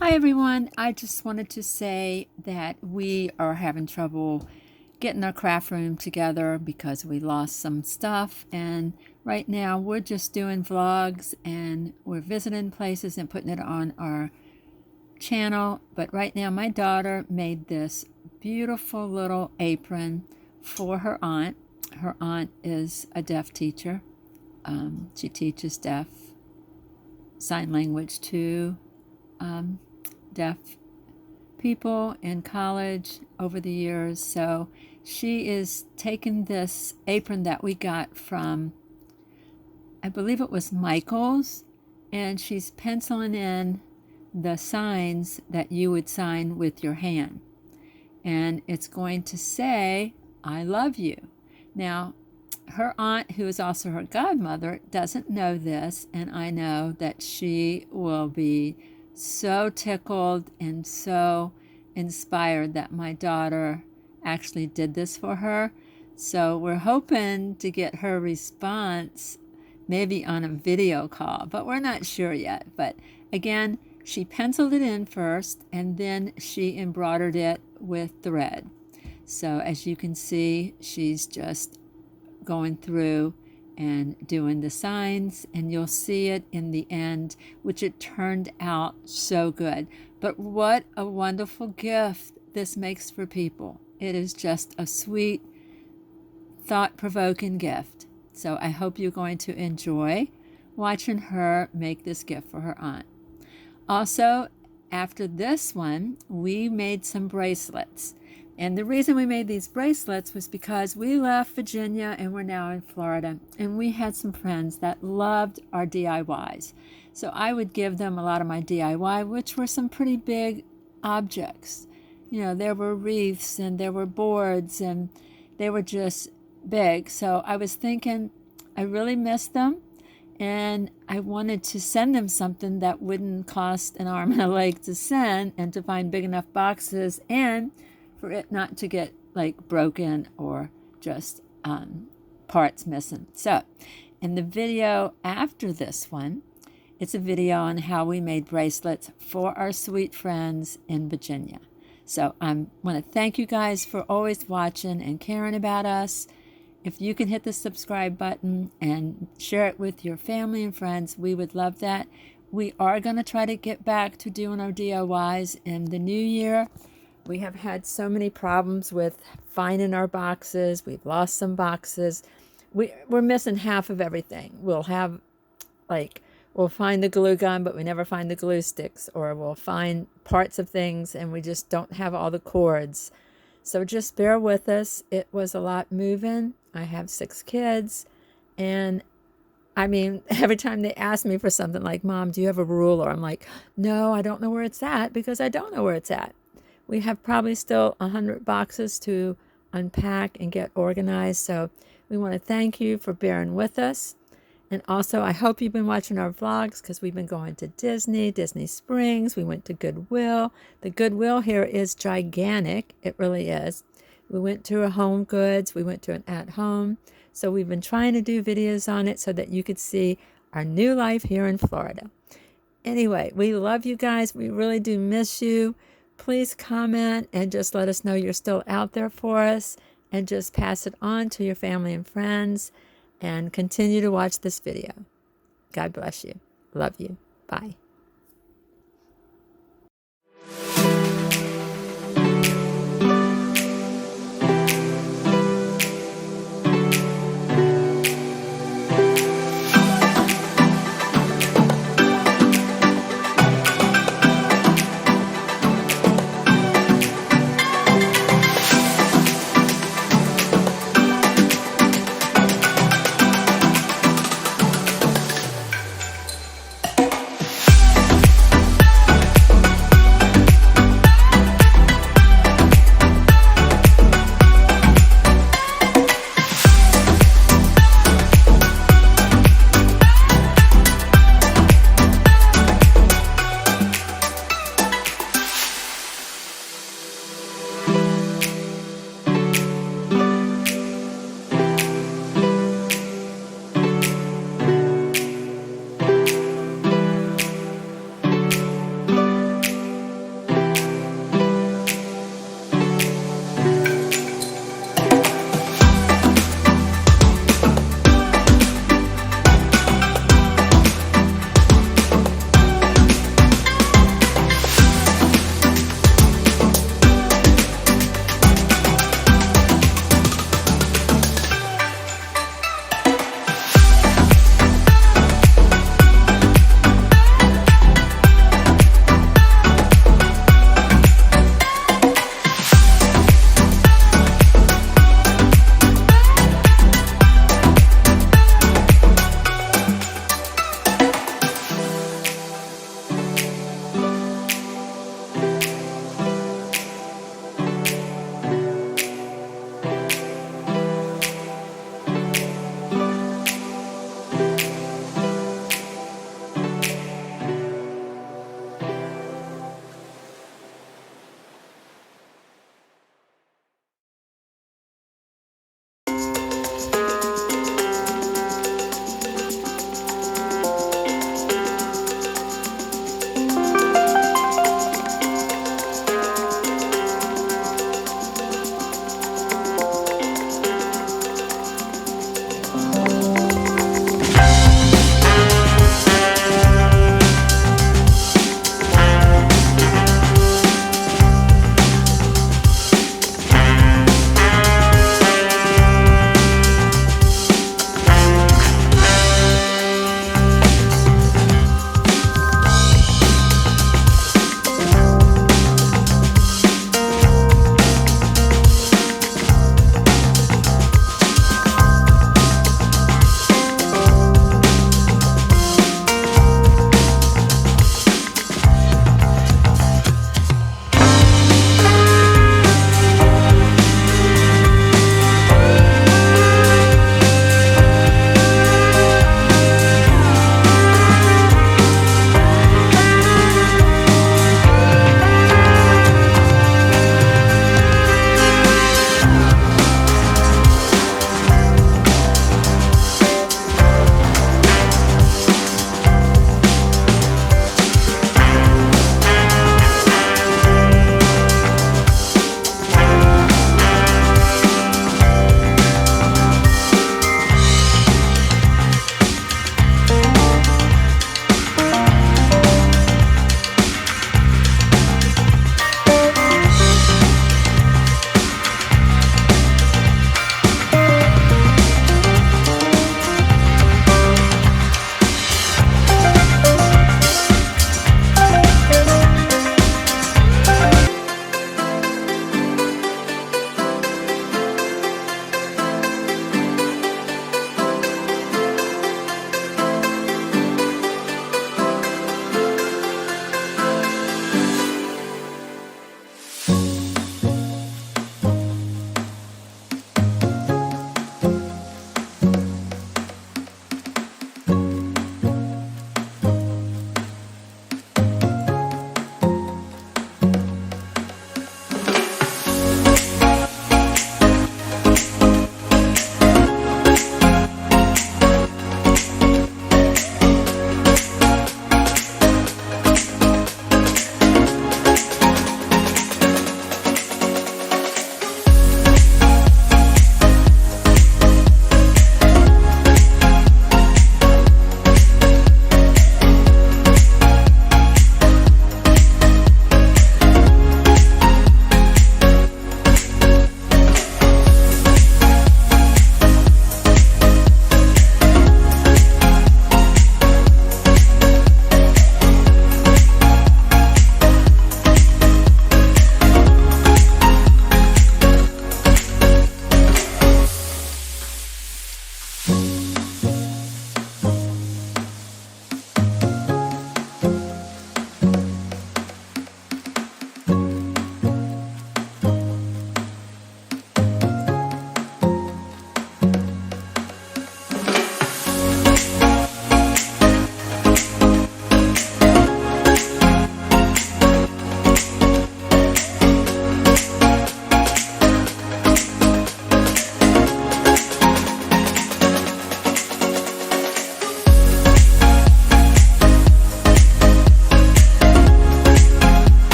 Hi everyone, I just wanted to say that we are having trouble getting our craft room together because we lost some stuff, and right now we're just doing vlogs and we're visiting places and putting it on our channel. But right now my daughter made this beautiful little apron for her aunt. Her aunt is a deaf teacher. She teaches deaf sign language to deaf people in college over the years. So she is taking this apron that we got from, I believe it was Michael's, and she's penciling in the signs that you would sign with your hand. And it's going to say, I love you. Now, her aunt, who is also her godmother, doesn't know this, and I know that she will be so tickled and so inspired that my daughter actually did this for her. So we're hoping to get her response maybe on a video call, but we're not sure yet. But again, she penciled it in first and then she embroidered it with thread. So as you can see, she's just going through and doing the signs, and you'll see it in the end, which it turned out so good. But what a wonderful gift this makes for people. It is just a sweet, thought-provoking gift. So I hope you're going to enjoy watching her make this gift for her aunt. Also, after this one, we made some bracelets. And the reason we made these bracelets was because we left Virginia and we're now in Florida. And we had some friends that loved our DIYs. So I would give them a lot of my DIY, which were some pretty big objects. You know, there were wreaths and there were boards and they were just big. So I was thinking, I really missed them. And I wanted to send them something that wouldn't cost an arm and a leg to send, and to find big enough boxes, and for it not to get like broken or just parts missing. So in the video after this one, it's a video on how we made bracelets for our sweet friends in Virginia. So I want to thank you guys for always watching and caring about us. If you can hit the subscribe button and share it with your family and friends, we would love that. We are going to try to get back to doing our DIYs in the new year. We have had so many problems with finding our boxes. We've lost some boxes. We're missing half of everything. We'll find the glue gun, but we never find the glue sticks, or we'll find parts of things and we just don't have all the cords. So just bear with us. It was a lot moving. I have 6 kids, and I mean, every time they ask me for something like, Mom, do you have a ruler? I'm like, no, I don't know where it's at, because I don't know where it's at. We have probably still 100 boxes to unpack and get organized. So we want to thank you for bearing with us. And also, I hope you've been watching our vlogs, because we've been going to Disney Springs. We went to Goodwill. The Goodwill here is gigantic. It really is. We went to a Home Goods. We went to an At Home. So we've been trying to do videos on it so that you could see our new life here in Florida. Anyway, we love you guys. We really do miss you. Please comment and just let us know you're still out there for us, and just pass it on to your family and friends, and continue to watch this video. God bless you. Love you. Bye.